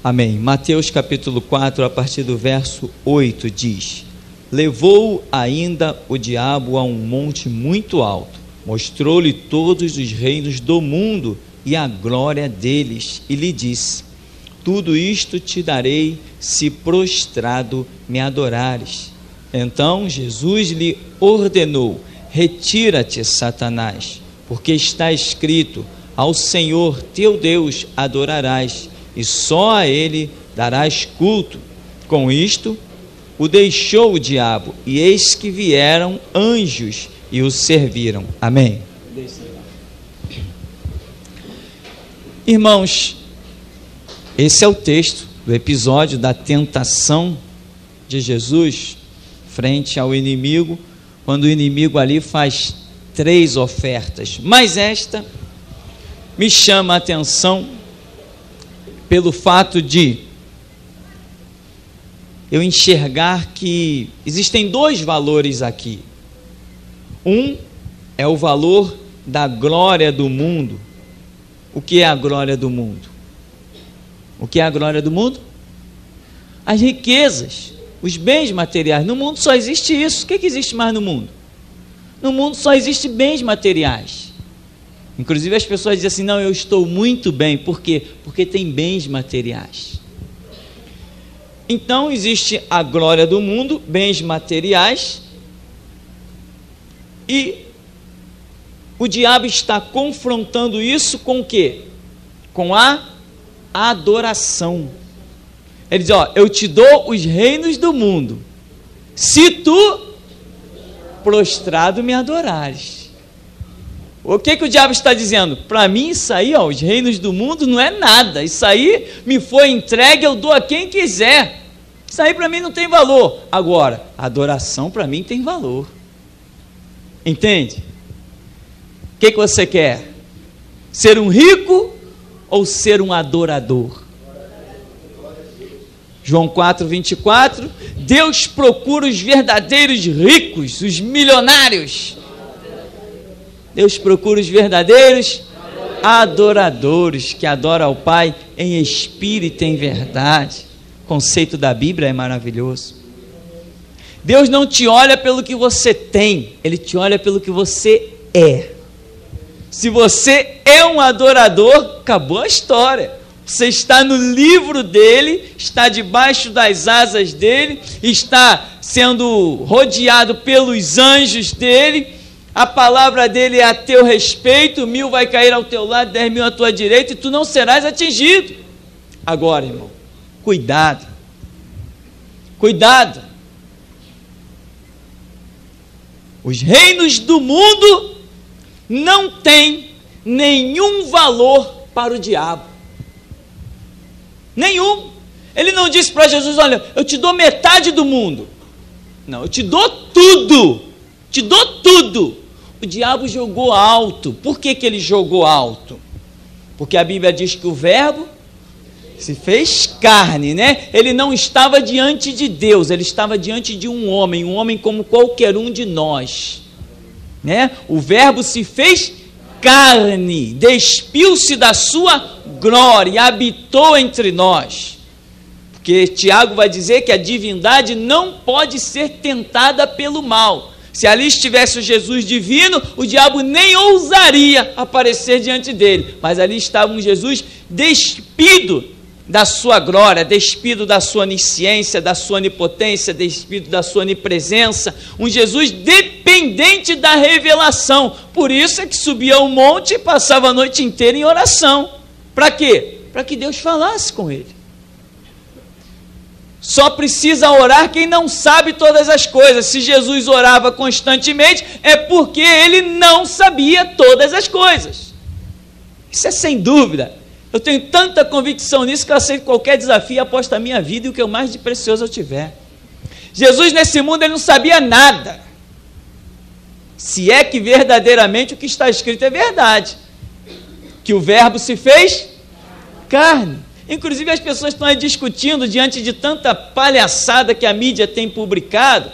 Amém. Mateus capítulo 4, a partir do verso 8, diz: Levou ainda o diabo a um monte muito alto, mostrou-lhe todos os reinos do mundo e a glória deles, e lhe disse: Tudo isto te darei, se prostrado me adorares. Então Jesus lhe ordenou: Retira-te, Satanás, porque está escrito: Ao Senhor teu Deus adorarás, e só a ele darás culto. Com isto o deixou o diabo, e eis que vieram anjos e o serviram. Amém. Irmãos, esse é o texto do episódio da tentação de Jesus frente ao inimigo, quando o inimigo ali faz 3 ofertas, mas esta me chama a atenção pelo fato de eu enxergar que existem 2 valores aqui. Um é o valor da glória do mundo. O que é a glória do mundo? O que é a glória do mundo? As riquezas, os bens materiais. No mundo só existe isso. O que existe mais no mundo? No mundo só existe bens materiais. Inclusive as pessoas dizem assim: não, eu estou muito bem. Por quê? Porque tem bens materiais. Então existe a glória do mundo, bens materiais, e o diabo está confrontando isso com o quê? Com a adoração. Ele diz: ó, eu te dou os reinos do mundo, se tu prostrado me adorares. O que o diabo está dizendo? Para mim isso aí, ó, os reinos do mundo não é nada, isso aí me foi entregue, eu dou a quem quiser, isso aí para mim não tem valor. Agora, a adoração para mim tem valor. Entende? O que você quer? Ser um rico ou ser um adorador? João 4:24, Deus procura os verdadeiros ricos, os milionários. Deus procura os verdadeiros adoradores, que adoram ao Pai em espírito e em verdade. O conceito da Bíblia é maravilhoso. Deus não te olha pelo que você tem, Ele te olha pelo que você é. Se você é um adorador, acabou a história. Você está no livro dele, está debaixo das asas dele, está sendo rodeado pelos anjos dele, a palavra dele é a teu respeito, 1000 vai cair ao teu lado, 10.000 à tua direita, e tu não serás atingido. Agora, irmão, cuidado, cuidado. Os reinos do mundo não têm nenhum valor para o diabo. Nenhum. Ele não disse para Jesus: olha, eu te dou metade do mundo. Não, eu te dou tudo. Te dou tudo. O diabo jogou alto. Por que ele jogou alto? Porque a Bíblia diz que o verbo se fez carne, né? Ele não estava diante de Deus, ele estava diante de um homem como qualquer um de nós, né? O verbo se fez carne, despiu-se da sua glória e habitou entre nós. Porque Tiago vai dizer que a divindade não pode ser tentada pelo mal. Se ali estivesse o Jesus divino, o diabo nem ousaria aparecer diante dele, mas ali estava um Jesus despido da sua glória, despido da sua onisciência, da sua onipotência, despido da sua onipresença, um Jesus dependente da revelação. Por isso é que subia ao monte e passava a noite inteira em oração. Para quê? Para que Deus falasse com ele. Só precisa orar quem não sabe todas as coisas. Se Jesus orava constantemente, é porque ele não sabia todas as coisas. Isso é sem dúvida. Eu tenho tanta convicção nisso que eu aceito qualquer desafio e aposto a minha vida e o que eu mais de precioso eu tiver. Jesus nesse mundo ele não sabia nada. Se é que verdadeiramente o que está escrito é verdade. Que o verbo se fez carne. Inclusive as pessoas estão aí discutindo diante de tanta palhaçada que a mídia tem publicado,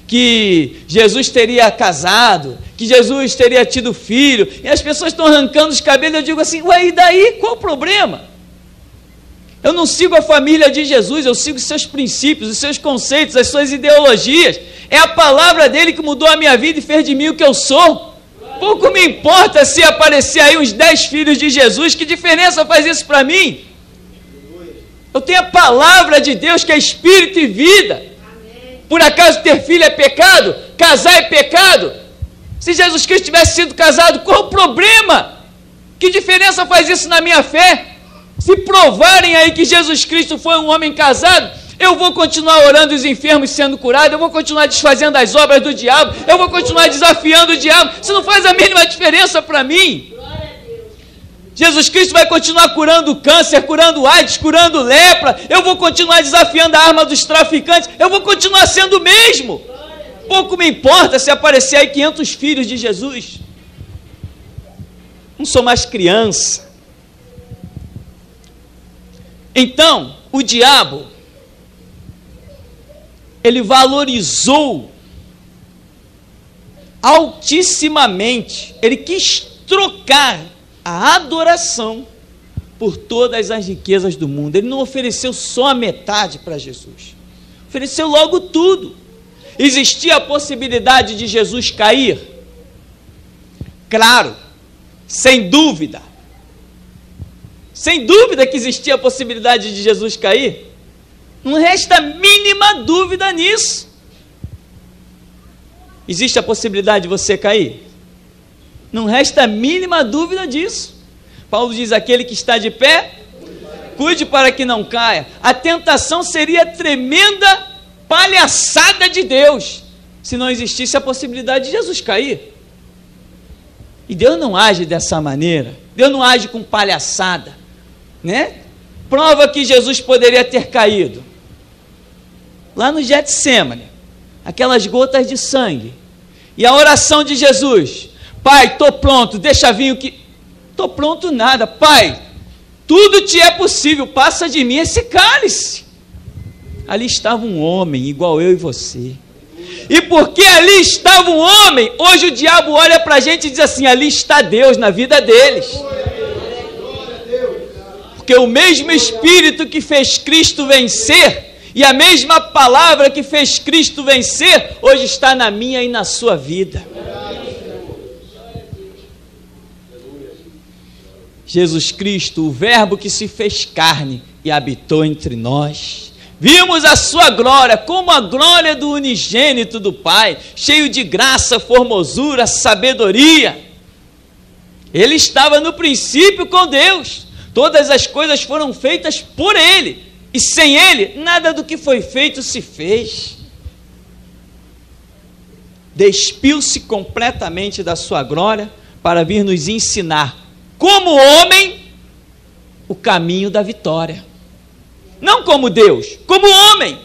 que Jesus teria casado, que Jesus teria tido filho, e as pessoas estão arrancando os cabelos. Eu digo assim: ué, e daí? Qual o problema? Eu não sigo a família de Jesus, eu sigo os seus princípios, os seus conceitos, as suas ideologias. É a palavra dele que mudou a minha vida e fez de mim o que eu sou. Pouco me importa se aparecer aí uns 10 filhos de Jesus, que diferença faz isso para mim? Eu tenho a palavra de Deus que é espírito e vida. Por acaso ter filho é pecado? Casar é pecado? Se Jesus Cristo tivesse sido casado, qual o problema? Que diferença faz isso na minha fé? Se provarem aí que Jesus Cristo foi um homem casado, eu vou continuar orando os enfermos sendo curados, eu vou continuar desfazendo as obras do diabo, eu vou continuar desafiando o diabo. Isso não faz a mínima diferença para mim. Jesus Cristo vai continuar curando câncer, curando AIDS, curando lepra. Eu vou continuar desafiando a arma dos traficantes. Eu vou continuar sendo o mesmo. Pouco me importa se aparecer aí 500 filhos de Jesus. Não sou mais criança. Então, o diabo, ele valorizou altissimamente, ele quis trocar a adoração por todas as riquezas do mundo. Ele não ofereceu só a metade para Jesus, ofereceu logo tudo. Existia a possibilidade de Jesus cair? Claro, sem dúvida que existia a possibilidade de Jesus cair. Não resta a mínima dúvida nisso. Existe a possibilidade de você cair? Não resta a mínima dúvida disso. Paulo diz: aquele que está de pé, cuide para que não caia. A tentação seria tremenda palhaçada de Deus se não existisse a possibilidade de Jesus cair. E Deus não age dessa maneira. Deus não age com palhaçada, né? Prova que Jesus poderia ter caído lá no Getsemane, aquelas gotas de sangue, e a oração de Jesus: Pai, estou pronto, deixa vir o que... Estou pronto nada, Pai, tudo te é possível, passa de mim esse cálice. Ali estava um homem igual eu e você, e porque ali estava um homem, hoje o diabo olha para a gente e diz assim: ali está Deus na vida deles. Porque o mesmo Espírito que fez Cristo vencer, e a mesma palavra que fez Cristo vencer, hoje está na minha e na sua vida. Jesus Cristo, o verbo que se fez carne e habitou entre nós. Vimos a sua glória, como a glória do unigênito do Pai, cheio de graça, formosura, sabedoria. Ele estava no princípio com Deus. Todas as coisas foram feitas por Ele, e sem Ele, nada do que foi feito se fez. Despiu-se completamente da sua glória para vir nos ensinar, como homem, o caminho da vitória. Não como Deus, como homem.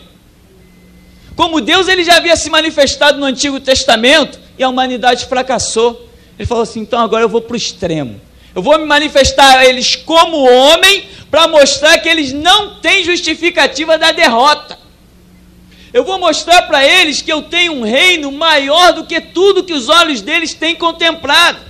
Como Deus, ele já havia se manifestado no Antigo Testamento e a humanidade fracassou. Ele falou assim: então agora eu vou para o extremo. Eu vou me manifestar a eles como homem para mostrar que eles não têm justificativa da derrota. Eu vou mostrar para eles que eu tenho um reino maior do que tudo que os olhos deles têm contemplado.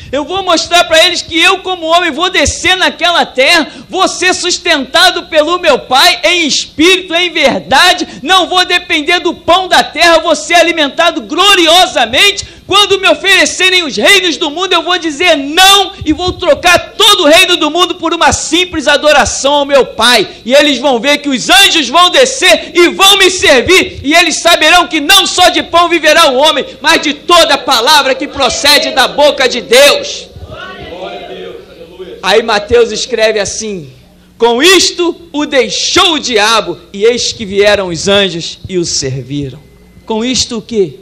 Eu vou mostrar para eles que eu, como homem, vou descer naquela terra, vou ser sustentado pelo meu Pai em espírito, em verdade, não vou depender do pão da terra, vou ser alimentado gloriosamente. Quando me oferecerem os reinos do mundo, eu vou dizer não e vou trocar todo o reino do mundo por uma simples adoração ao meu Pai. E eles vão ver que os anjos vão descer e vão me servir, e eles saberão que não só de pão viverá o homem, mas de toda a palavra que procede da boca de Deus. Aí Mateus escreve assim: com isto o deixou o diabo, e eis que vieram os anjos e o serviram. Com isto o quê?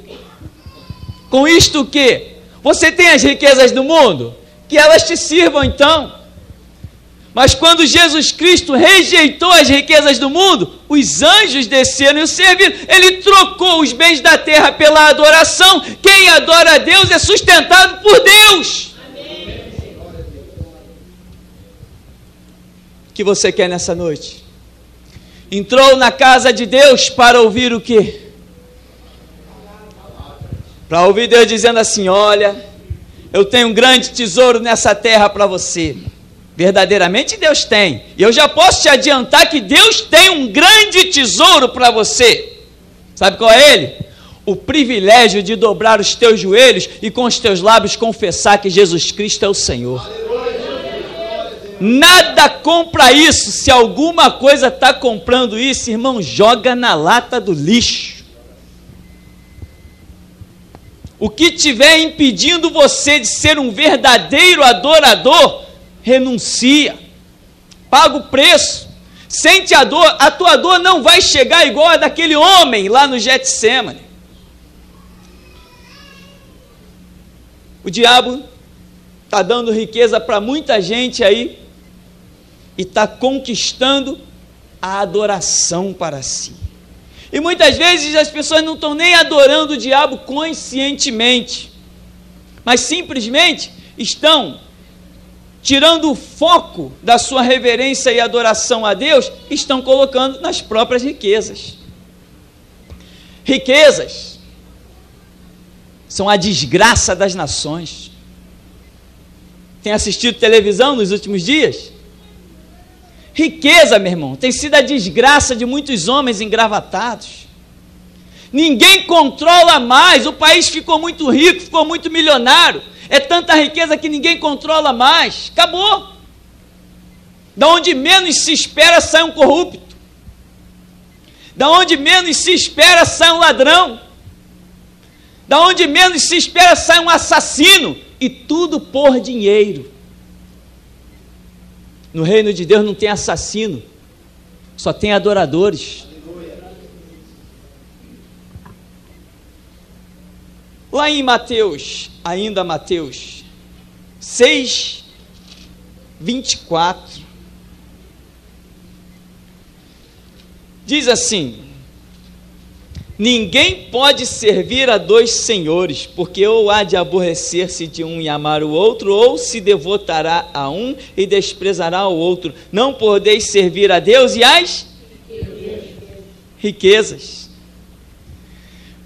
Com isto o quê? Você tem as riquezas do mundo? Que elas te sirvam então. Mas quando Jesus Cristo rejeitou as riquezas do mundo, os anjos desceram e o serviram. Ele trocou os bens da terra pela adoração. Quem adora a Deus é sustentado por Deus. O que você quer nessa noite? Entrou na casa de Deus para ouvir o quê? Para ouvir Deus dizendo assim: olha, eu tenho um grande tesouro nessa terra para você. Verdadeiramente Deus tem. E eu já posso te adiantar que Deus tem um grande tesouro para você. Sabe qual é ele? O privilégio de dobrar os teus joelhos e com os teus lábios confessar que Jesus Cristo é o Senhor. Nada compra isso. Se alguma coisa está comprando isso, irmão, joga na lata do lixo. O que estiver impedindo você de ser um verdadeiro adorador, renuncia, paga o preço, sente a dor. A tua dor não vai chegar igual a daquele homem lá no Getsêmani. O diabo está dando riqueza para muita gente aí e está conquistando a adoração para si. E muitas vezes as pessoas não estão nem adorando o diabo conscientemente, mas simplesmente estão tirando o foco da sua reverência e adoração a Deus, estão colocando nas próprias riquezas. Riquezas são a desgraça das nações. Tem assistido televisão nos últimos dias? Riqueza, meu irmão, tem sido a desgraça de muitos homens engravatados. Ninguém controla mais, o país ficou muito rico, ficou muito milionário. É tanta riqueza que ninguém controla mais. Acabou. Da onde menos se espera sai um corrupto. Da onde menos se espera sai um ladrão. Da onde menos se espera sai um assassino. E tudo por dinheiro. No reino de Deus não tem assassino, só tem adoradores. Lá em Mateus, ainda Mateus 6, 24, diz assim: ninguém pode servir a dois senhores, porque ou há de aborrecer-se de um e amar o outro, ou se devotará a um e desprezará o outro. Não podeis servir a Deus e às riquezas.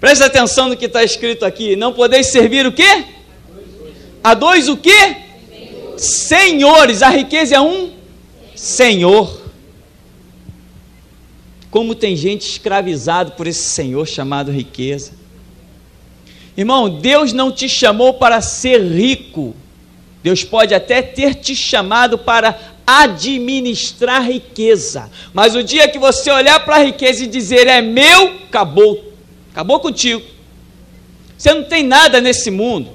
Presta atenção no que está escrito aqui. Não podeis servir o quê? A dois o quê? Senhores. A riqueza é um senhor. Como tem gente escravizado por esse senhor chamado riqueza. Irmão, Deus não te chamou para ser rico. Deus pode até ter te chamado para administrar riqueza. Mas o dia que você olhar para a riqueza e dizer é meu, acabou. Acabou contigo. Você não tem nada nesse mundo.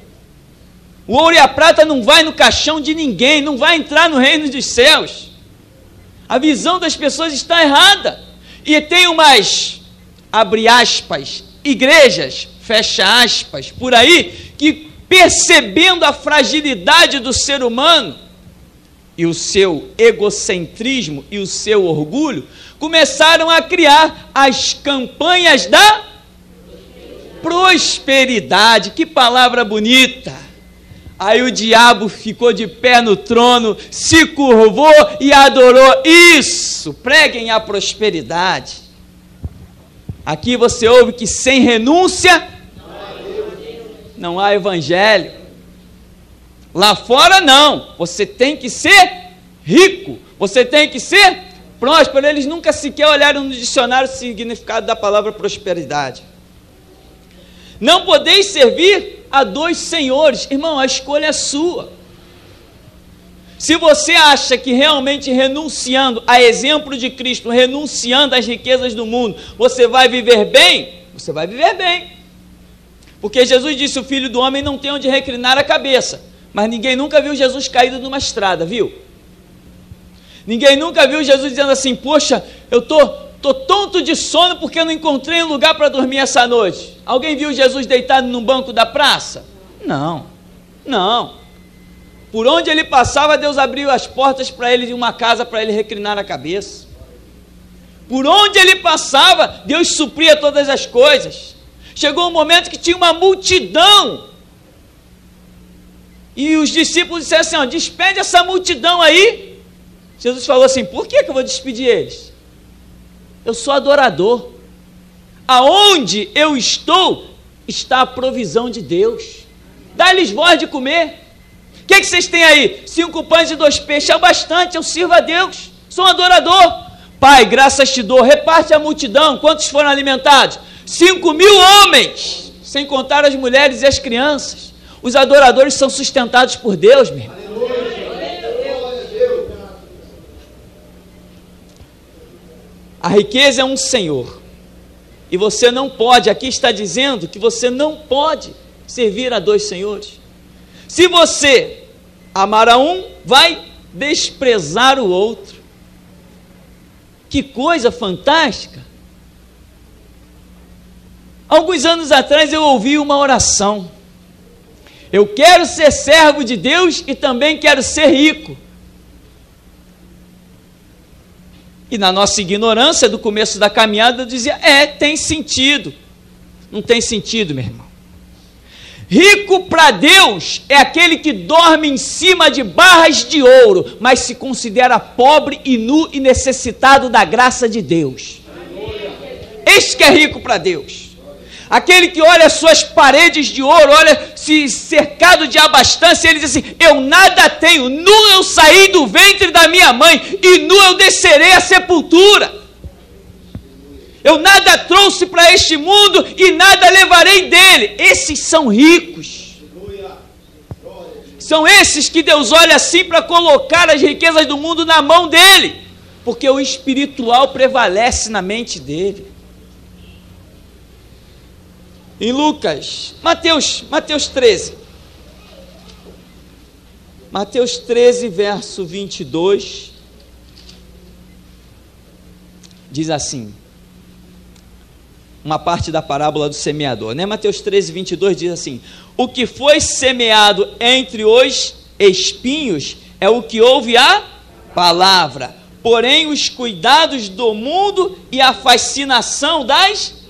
O ouro e a prata não vai no caixão de ninguém, não vai entrar no reino dos céus. A visão das pessoas está errada. E tem umas, abre aspas, igrejas, fecha aspas, por aí, que percebendo a fragilidade do ser humano, e o seu egocentrismo e o seu orgulho, começaram a criar as campanhas da prosperidade. Que palavra bonita! Aí o diabo ficou de pé no trono, se curvou e adorou. Isso, preguem a prosperidade. Aqui você ouve que sem renúncia não há evangelho. Lá fora não, você tem que ser rico, você tem que ser próspero. Eles nunca sequer olharam no dicionário o significado da palavra prosperidade. Não podeis servir a dois senhores. Irmão, a escolha é sua. Se você acha que realmente renunciando a exemplo de Cristo, renunciando às riquezas do mundo, você vai viver bem, você vai viver bem. Porque Jesus disse, o Filho do Homem não tem onde reclinar a cabeça. Mas ninguém nunca viu Jesus caído numa estrada, viu? Ninguém nunca viu Jesus dizendo assim, poxa, eu estou tonto de sono porque eu não encontrei um lugar para dormir essa noite. Alguém viu Jesus deitado num banco da praça? Não, não. Por onde ele passava, Deus abriu as portas para ele de uma casa para ele reclinar a cabeça. Por onde ele passava, Deus supria todas as coisas. Chegou um momento que tinha uma multidão. E os discípulos disseram assim, ó, despede essa multidão aí. Jesus falou assim, por que eu vou despedir eles? Eu sou adorador. Aonde eu estou, está a provisão de Deus. Dá-lhes voz de comer. O que vocês têm aí? 5 pães e 2 peixes, é o bastante, eu sirvo a Deus, sou um adorador. Pai, graças te dou, reparte a multidão. Quantos foram alimentados? 5.000 homens, sem contar as mulheres e as crianças. Os adoradores são sustentados por Deus, meu irmão. A riqueza é um senhor, e você não pode, aqui está dizendo que você não pode servir a 2 senhores. Se você amar a um, vai desprezar o outro. Que coisa fantástica! Alguns anos atrás eu ouvi uma oração: eu quero ser servo de Deus e também quero ser rico. E na nossa ignorância do começo da caminhada eu dizia, tem sentido. Não tem sentido, meu irmão. Rico para Deus é aquele que dorme em cima de barras de ouro, mas se considera pobre e nu e necessitado da graça de Deus. Este que é rico para Deus. Aquele que olha as suas paredes de ouro, olha se cercado de abastança, ele diz assim, eu nada tenho, nu eu saí do ventre da minha mãe, e nu eu descerei à sepultura. Eu nada trouxe para este mundo, e nada levarei dele. Esses são ricos. São esses que Deus olha assim para colocar as riquezas do mundo na mão dele, porque o espiritual prevalece na mente dele. Em Mateus 13, verso 22, diz assim, uma parte da parábola do semeador, né? Mateus 13, 22 diz assim, o que foi semeado entre os espinhos é o que ouve a palavra, porém os cuidados do mundo e a fascinação das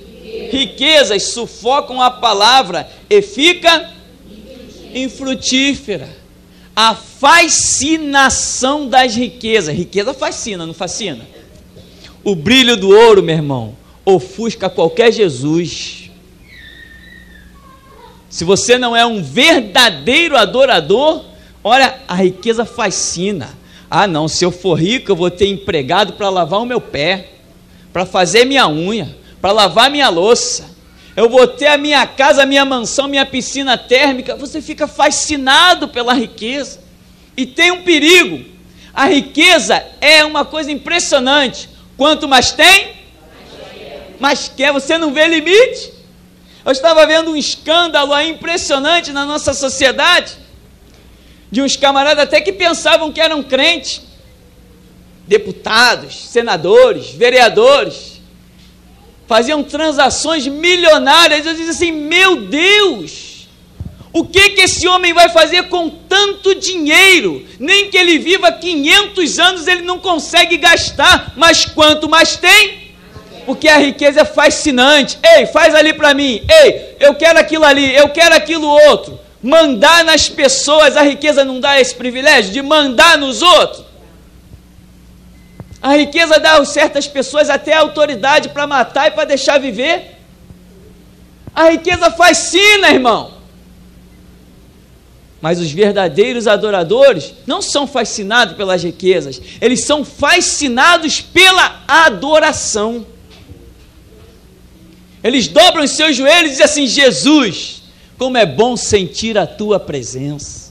riquezas sufocam a palavra e fica infrutífera. A fascinação das riquezas. Riqueza fascina, não fascina? O brilho do ouro, meu irmão, ofusca qualquer Jesus. Se você não é um verdadeiro adorador, olha, a riqueza fascina. Ah não, se eu for rico eu vou ter empregado para lavar o meu pé, para fazer minha unha, para lavar minha louça, eu vou ter a minha casa, a minha mansão, minha piscina térmica. Você fica fascinado pela riqueza, e tem um perigo. A riqueza é uma coisa impressionante, quanto mais tem, mais quer, você não vê limite. Eu estava vendo um escândalo aí impressionante na nossa sociedade, de uns camaradas até que pensavam que eram crentes, deputados, senadores, vereadores, faziam transações milionárias. Eu disse assim, meu Deus, o que esse homem vai fazer com tanto dinheiro? Nem que ele viva 500 anos ele não consegue gastar, mas quanto mais tem, porque a riqueza é fascinante. Ei, faz ali para mim, ei, eu quero aquilo ali, eu quero aquilo outro. Mandar nas pessoas, a riqueza não dá esse privilégio de mandar nos outros? A riqueza dá a certas pessoas até a autoridade para matar e para deixar viver. A riqueza fascina, irmão. Mas os verdadeiros adoradores não são fascinados pelas riquezas, eles são fascinados pela adoração. Eles dobram os seus joelhos e dizem assim, Jesus, como é bom sentir a tua presença.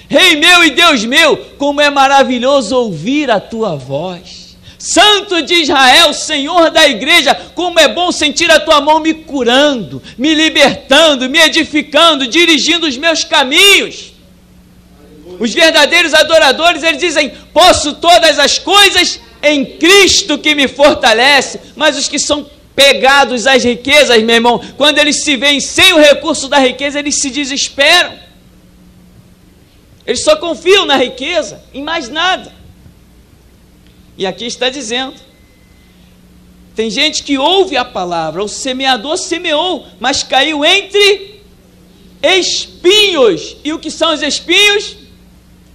Rei meu e Deus meu, como é maravilhoso ouvir a tua voz. Santo de Israel, Senhor da igreja, como é bom sentir a tua mão me curando, me libertando, me edificando, dirigindo os meus caminhos. Os verdadeiros adoradores, eles dizem, posso todas as coisas em Cristo que me fortalece. Mas os que são pegados às riquezas, meu irmão, quando eles se veem sem o recurso da riqueza, eles se desesperam. Eles só confiam na riqueza, em mais nada. E aqui está dizendo, tem gente que ouve a palavra, o semeador semeou, mas caiu entre espinhos. E o que são os espinhos?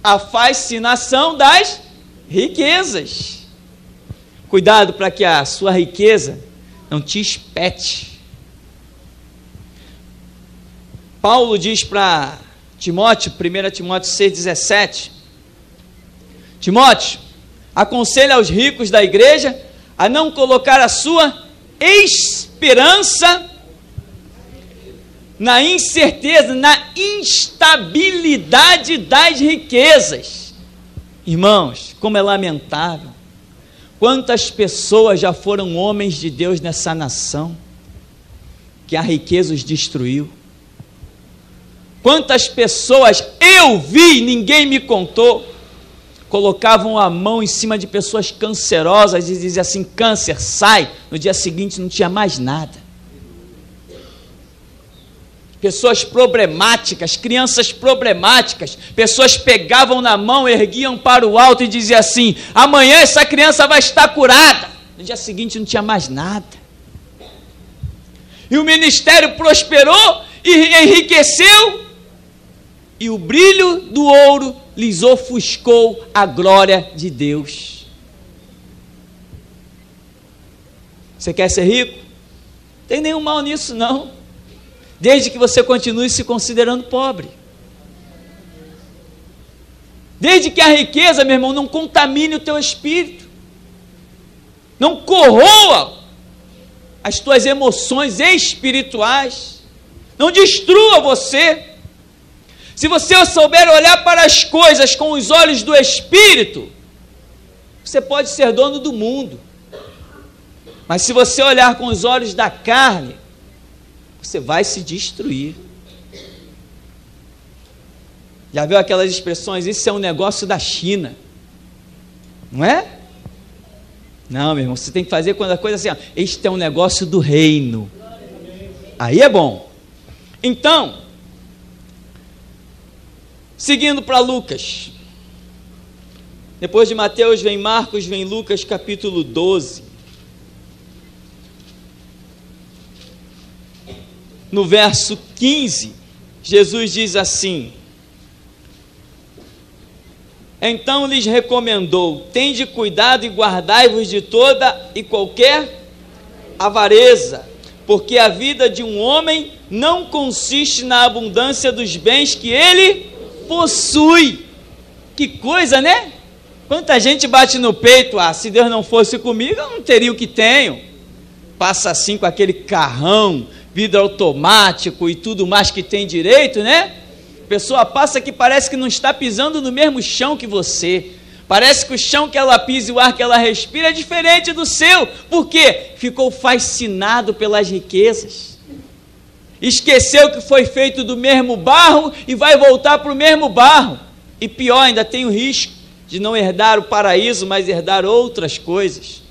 A fascinação das riquezas. Cuidado para que a sua riqueza não te espete. Paulo diz para Timóteo, 1 Timóteo 6,17. Timóteo, aconselha aos ricos da igreja a não colocar a sua esperança na incerteza, na instabilidade das riquezas. Irmãos, como é lamentável. Quantas pessoas já foram homens de Deus nessa nação, que a riqueza os destruiu. Quantas pessoas eu vi, ninguém me contou, colocavam a mão em cima de pessoas cancerosas e diziam assim: câncer, sai. No dia seguinte não tinha mais nada. Pessoas problemáticas, crianças problemáticas, pessoas pegavam na mão, erguiam para o alto e diziam assim: amanhã essa criança vai estar curada. No dia seguinte não tinha mais nada. E o ministério prosperou e enriqueceu, e o brilho do ouro lhes ofuscou a glória de Deus. Você quer ser rico? Não tem nenhum mal nisso não, desde que você continue se considerando pobre. Desde que a riqueza, meu irmão, não contamine o teu espírito, não corroa as tuas emoções espirituais, não destrua você. Se você souber olhar para as coisas com os olhos do Espírito, você pode ser dono do mundo. Mas se você olhar com os olhos da carne, você vai se destruir. Já viu aquelas expressões? Isso é um negócio da China, não é? Não, meu irmão, você tem que fazer quando a coisa assim, ó, este é um negócio do reino. Aí é bom. Então, seguindo para Lucas, depois de Mateus vem Marcos, vem Lucas, capítulo 12. No verso 15, Jesus diz assim: então lhes recomendou: tende cuidado e guardai-vos de toda e qualquer avareza, porque a vida de um homem não consiste na abundância dos bens que ele possui. Que coisa, né? Quanta gente bate no peito: ah, se Deus não fosse comigo, eu não teria o que tenho. Passa assim com aquele carrão, vidro automático e tudo mais que tem direito, né? A pessoa passa que parece que não está pisando no mesmo chão que você. Parece que o chão que ela pisa e o ar que ela respira é diferente do seu. Por quê? Ficou fascinado pelas riquezas. Esqueceu que foi feito do mesmo barro e vai voltar para o mesmo barro. E pior, ainda tem o risco de não herdar o paraíso, mas herdar outras coisas.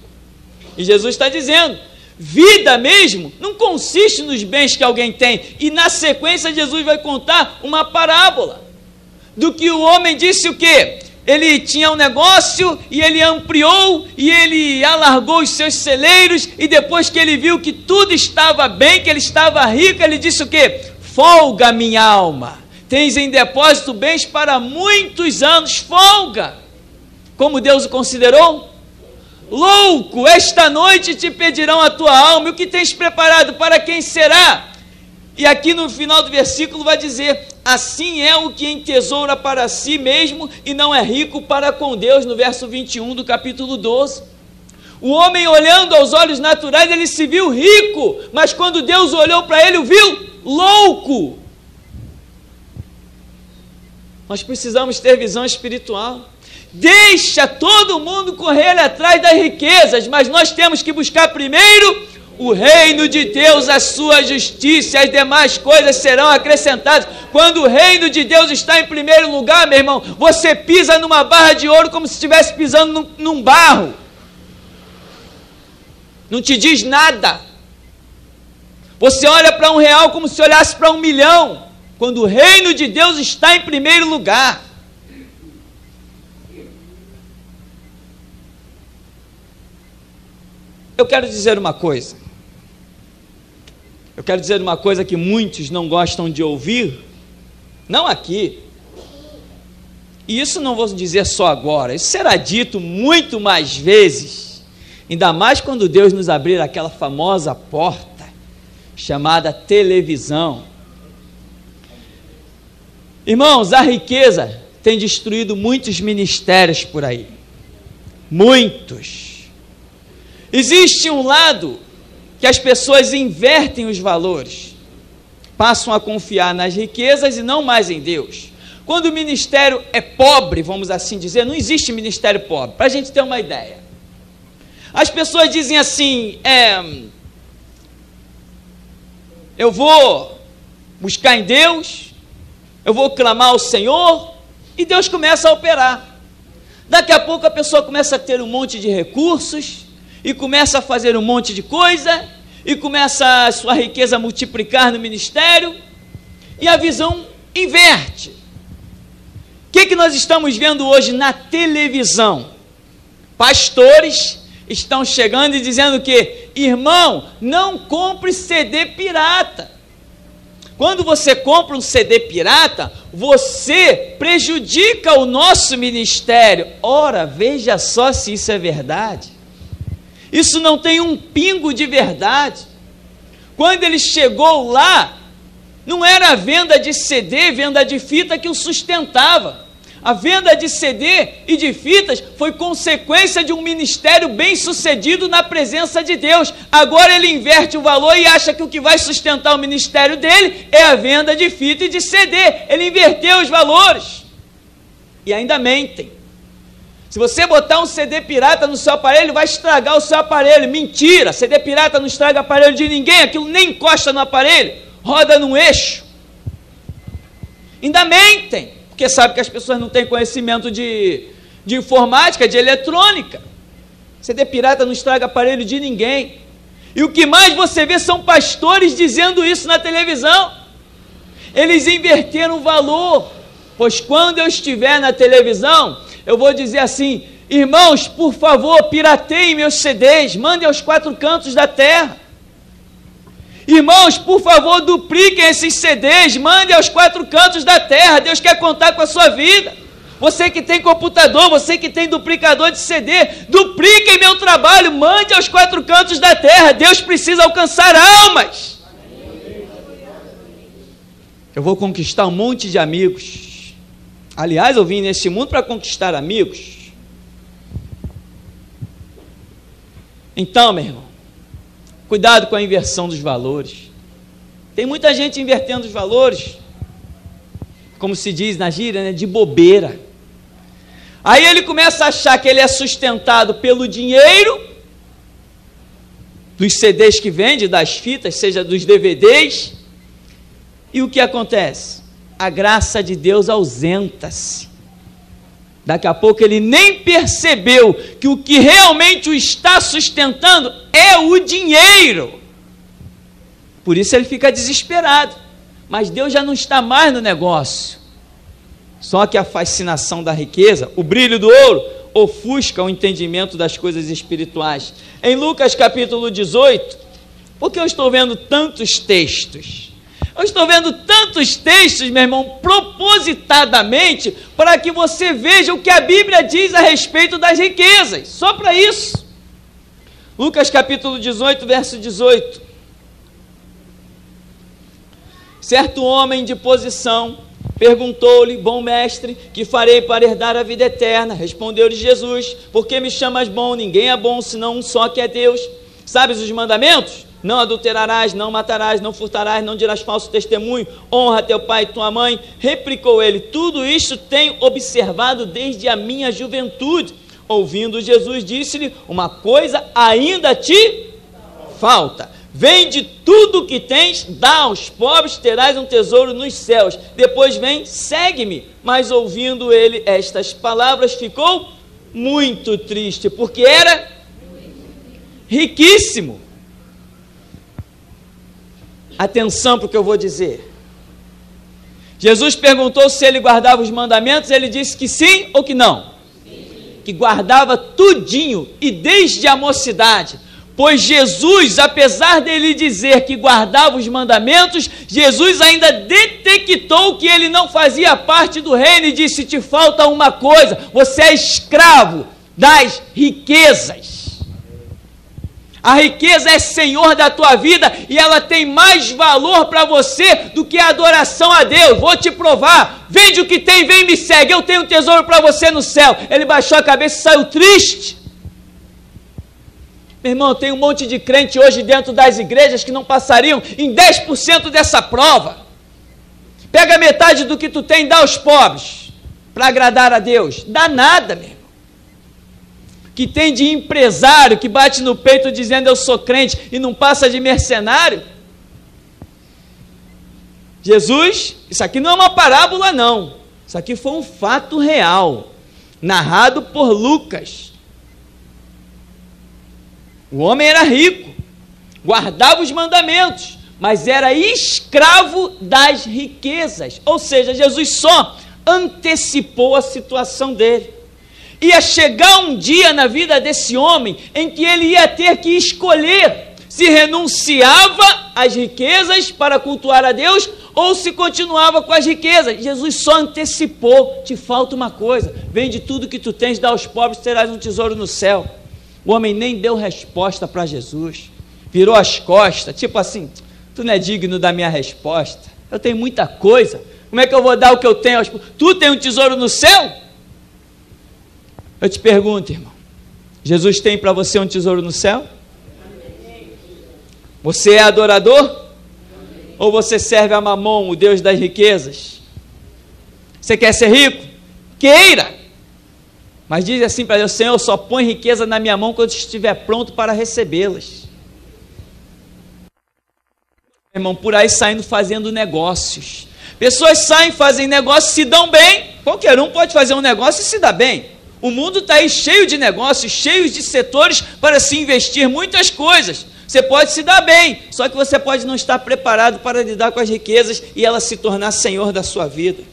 E Jesus está dizendo: vida mesmo não consiste nos bens que alguém tem. E na sequência Jesus vai contar uma parábola do que o homem disse o quê? Ele tinha um negócio e ele ampliou e ele alargou os seus celeiros, e depois que ele viu que tudo estava bem, que ele estava rico, ele disse o quê? Folga, minha alma, tens em depósito bens para muitos anos. Folga. Como Deus o considerou? Louco, esta noite te pedirão a tua alma, e o que tens preparado para quem será? E aqui no final do versículo vai dizer: assim é o que entesoura para si mesmo e não é rico para com Deus, no verso 21 do capítulo 12. O homem, olhando aos olhos naturais, ele se viu rico, mas quando Deus olhou para ele, o viu louco. Nós precisamos ter visão espiritual. Deixa todo mundo correr atrás das riquezas, mas nós temos que buscar primeiro o reino de Deus, a sua justiça, e as demais coisas serão acrescentadas. Quando o reino de Deus está em primeiro lugar, meu irmão, você pisa numa barra de ouro como se estivesse pisando num barro. Não te diz nada. Você olha para R$1 como se olhasse para 1 milhão, quando o reino de Deus está em primeiro lugar. Eu quero dizer uma coisa. Eu quero dizer uma coisa que muitos não gostam de ouvir, não aqui. E isso não vou dizer só agora, isso será dito muito mais vezes, ainda mais quando Deus nos abrir aquela famosa porta chamada televisão. Irmãos, a riqueza tem destruído muitos ministérios por aí. Muitos. Existe um lado que as pessoas invertem os valores, passam a confiar nas riquezas e não mais em Deus. Quando o ministério é pobre, vamos assim dizer, não existe ministério pobre, para a gente ter uma ideia. As pessoas dizem assim, eu vou buscar em Deus, eu vou clamar ao Senhor, e Deus começa a operar. Daqui a pouco a pessoa começa a ter um monte de recursos, e começa a fazer um monte de coisa, e começa a sua riqueza a multiplicar no ministério, e a visão inverte. O que nós estamos vendo hoje na televisão? Pastores estão chegando e dizendo que, irmão, não compre CD pirata. Quando você compra um CD pirata, você prejudica o nosso ministério. Ora, veja só se isso é verdade. Isso não tem um pingo de verdade. Quando ele chegou lá, não era a venda de CD, venda de fita que o sustentava. A venda de CD e de fitas foi consequência de um ministério bem sucedido na presença de Deus. Agora ele inverte o valor e acha que o que vai sustentar o ministério dele é a venda de fita e de CD. Ele inverteu os valores. E ainda mentem. Se você botar um CD pirata no seu aparelho, vai estragar o seu aparelho. Mentira! CD pirata não estraga aparelho de ninguém, aquilo nem encosta no aparelho, roda num eixo. Ainda mentem. Porque sabe que as pessoas não têm conhecimento de informática, de eletrônica. CD pirata não estraga aparelho de ninguém. E o que mais você vê são pastores dizendo isso na televisão. Eles inverteram o valor. Pois quando eu estiver na televisão, eu vou dizer assim, irmãos, por favor, pirateiem meus CDs, mandem aos 4 cantos da terra. Irmãos, por favor, dupliquem esses CDs, mandem aos 4 cantos da terra. Deus quer contar com a sua vida. Você que tem computador, você que tem duplicador de CD, dupliquem meu trabalho, mande aos 4 cantos da terra. Deus precisa alcançar almas. Eu vou conquistar um monte de amigos. Aliás, eu vim nesse mundo para conquistar amigos. Então, meu irmão, cuidado com a inversão dos valores. Tem muita gente invertendo os valores, como se diz na gíria, né, de bobeira. Aí ele começa a achar que ele é sustentado pelo dinheiro, dos CDs que vende, das fitas, seja dos DVDs. E o que acontece? A graça de Deus ausenta-se. Daqui a pouco ele nem percebeu que o que realmente o está sustentando é o dinheiro. Por isso ele fica desesperado. Mas Deus já não está mais no negócio. Só que a fascinação da riqueza, o brilho do ouro, ofusca o entendimento das coisas espirituais. Em Lucas capítulo 18, porque eu estou vendo tantos textos? Eu estou vendo tantos textos, meu irmão, propositadamente, para que você veja o que a Bíblia diz a respeito das riquezas, só para isso. Lucas capítulo 18, verso 18. Certo homem de posição perguntou-lhe, bom mestre, que farei para herdar a vida eterna? Respondeu-lhe Jesus, por que me chamas bom? Ninguém é bom, senão um só, que é Deus. Sabes os mandamentos? Não adulterarás, não matarás, não furtarás, não dirás falso testemunho, honra teu pai e tua mãe. Replicou ele, tudo isto tenho observado desde a minha juventude. Ouvindo Jesus, disse-lhe, uma coisa ainda te falta. Vende tudo o que tens, dá aos pobres, terás um tesouro nos céus. Depois vem, segue-me. Mas ouvindo ele estas palavras, ficou muito triste, porque era riquíssimo. Atenção para o que eu vou dizer. Jesus perguntou se ele guardava os mandamentos, ele disse que sim ou que não? Sim. Que guardava tudinho, e desde a mocidade. Pois Jesus, apesar dele dizer que guardava os mandamentos, Jesus ainda detectou que ele não fazia parte do reino e disse, te falta uma coisa, você é escravo das riquezas. A riqueza é senhor da tua vida e ela tem mais valor para você do que a adoração a Deus. Vou te provar. Vende o que tem, vem me segue. Eu tenho um tesouro para você no céu. Ele baixou a cabeça e saiu triste. Meu irmão, tem um monte de crente hoje dentro das igrejas que não passariam em 10% dessa prova. Pega metade do que tu tem e dá aos pobres para agradar a Deus. Dá nada, meu irmão. Que tem de empresário que bate no peito dizendo eu sou crente e não passa de mercenário. Jesus, isso aqui não é uma parábola não, isso aqui foi um fato real, narrado por Lucas. O homem era rico, guardava os mandamentos, mas era escravo das riquezas, ou seja, Jesus só antecipou a situação dele. Ia chegar um dia na vida desse homem em que ele ia ter que escolher se renunciava às riquezas para cultuar a Deus ou se continuava com as riquezas. Jesus só antecipou. Te falta uma coisa: vende tudo que tu tens, dá aos pobres, terás um tesouro no céu. O homem nem deu resposta para Jesus, virou as costas, tipo assim: tu não é digno da minha resposta, eu tenho muita coisa, como é que eu vou dar o que eu tenho aos pobres? Tu tem um tesouro no céu? Eu te pergunto, irmão, Jesus tem para você um tesouro no céu? Você é adorador? Ou você serve a Mamon, o Deus das riquezas? Você quer ser rico? Queira! Mas diz assim para Deus: Senhor, só põe riqueza na minha mão quando estiver pronto para recebê-las. Irmão, por aí saindo fazendo negócios. Pessoas saem, fazem negócios, se dão bem. Qualquer um pode fazer um negócio e se dá bem. O mundo está aí cheio de negócios, cheio de setores para se investir muitas coisas. Você pode se dar bem, só que você pode não estar preparado para lidar com as riquezas e ela se tornar senhor da sua vida.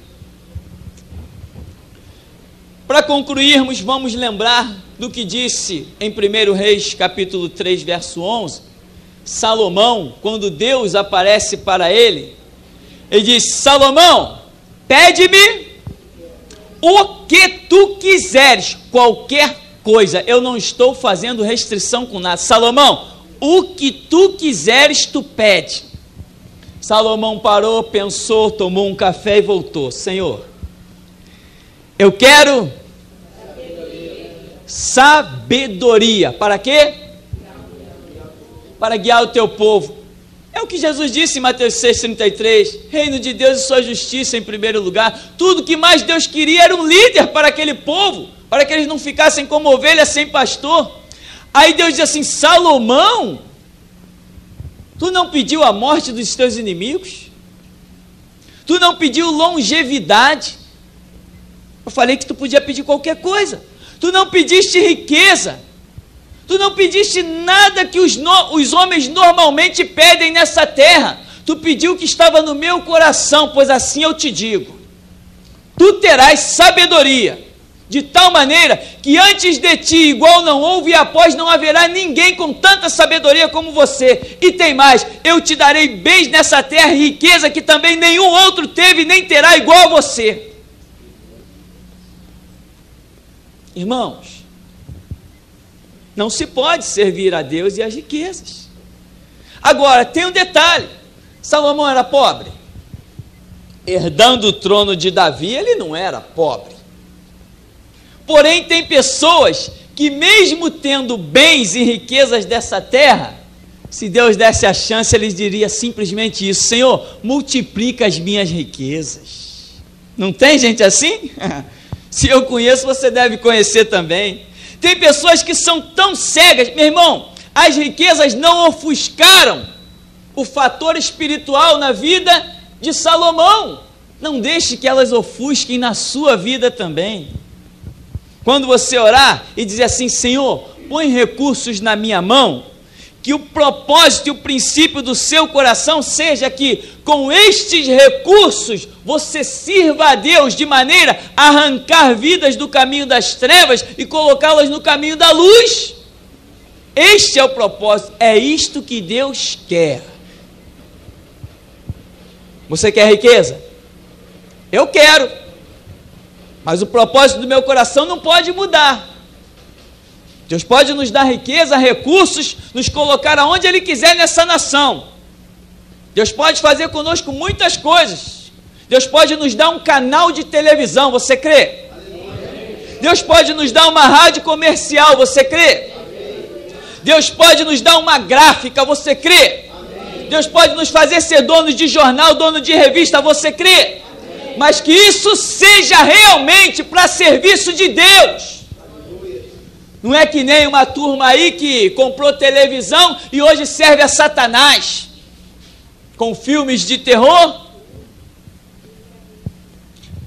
Para concluirmos, vamos lembrar do que disse em 1 Reis, capítulo 3, verso 11. Salomão, quando Deus aparece para ele, ele diz: Salomão, pede-me o que tu quiseres, qualquer coisa, eu não estou fazendo restrição com nada. Salomão, o que tu quiseres, tu pede. Salomão parou, pensou, tomou um café e voltou: Senhor, eu quero sabedoria. Para quê? Para guiar o teu povo. É o que Jesus disse em Mateus 6,33, reino de Deus e sua justiça em primeiro lugar. Tudo que mais Deus queria era um líder para aquele povo, para que eles não ficassem como ovelhas sem pastor. Aí Deus diz assim: Salomão, tu não pediu a morte dos teus inimigos? Tu não pediu longevidade? Eu falei que tu podia pedir qualquer coisa. Tu não pediste riqueza. Tu não pediste nada que os homens normalmente pedem nessa terra. Tu pediu o que estava no meu coração, pois assim eu te digo: tu terás sabedoria, de tal maneira que antes de ti igual não houve e após não haverá ninguém com tanta sabedoria como você. E tem mais: eu te darei bens nessa terra e riqueza que também nenhum outro teve nem terá igual a você. Irmãos, não se pode servir a Deus e as riquezas. Agora, tem um detalhe: Salomão era pobre? Herdando o trono de Davi, ele não era pobre. Porém, tem pessoas que mesmo tendo bens e riquezas dessa terra, se Deus desse a chance, ele diria simplesmente isso: Senhor, multiplica as minhas riquezas. Não tem gente assim? Se eu conheço, você deve conhecer também. Tem pessoas que são tão cegas, meu irmão, as riquezas não ofuscaram o fator espiritual na vida de Salomão. Não deixe que elas ofusquem na sua vida também. Quando você orar e dizer assim: Senhor, põe recursos na minha mão, que o propósito e o princípio do seu coração seja que com estes recursos você sirva a Deus de maneira a arrancar vidas do caminho das trevas e colocá-las no caminho da luz. Este é o propósito, é isto que Deus quer. Você quer riqueza? Eu quero, mas o propósito do meu coração não pode mudar. Deus pode nos dar riqueza, recursos, nos colocar aonde Ele quiser nessa nação. Deus pode fazer conosco muitas coisas. Deus pode nos dar um canal de televisão, você crê? Deus pode nos dar uma rádio comercial, você crê? Deus pode nos dar uma gráfica, você crê? Deus pode nos fazer ser dono de jornal, dono de revista, você crê? Mas que isso seja realmente para serviço de Deus. Não é que nem uma turma aí que comprou televisão e hoje serve a Satanás, com filmes de terror.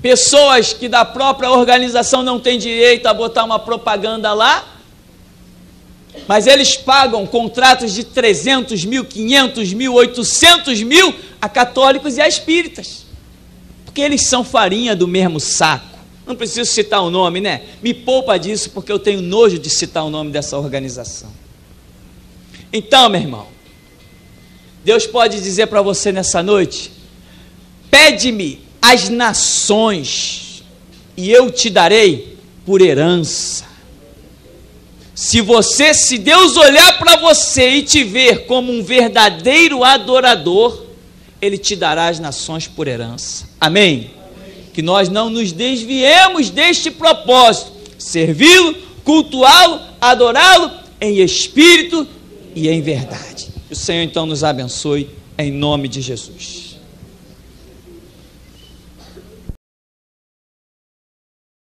Pessoas que da própria organização não têm direito a botar uma propaganda lá, mas eles pagam contratos de 300 mil, 500 mil, 800 mil a católicos e a espíritas, porque eles são farinha do mesmo saco. Não preciso citar o nome, né? Me poupa disso, porque eu tenho nojo de citar o nome dessa organização. Então, meu irmão, Deus pode dizer para você nessa noite: pede-me as nações e eu te darei por herança. Se Deus olhar para você e te ver como um verdadeiro adorador, Ele te dará as nações por herança. Amém? Que nós não nos desviemos deste propósito, servi-lo, cultuá-lo, adorá-lo em espírito e em verdade. Que o Senhor então nos abençoe, em nome de Jesus.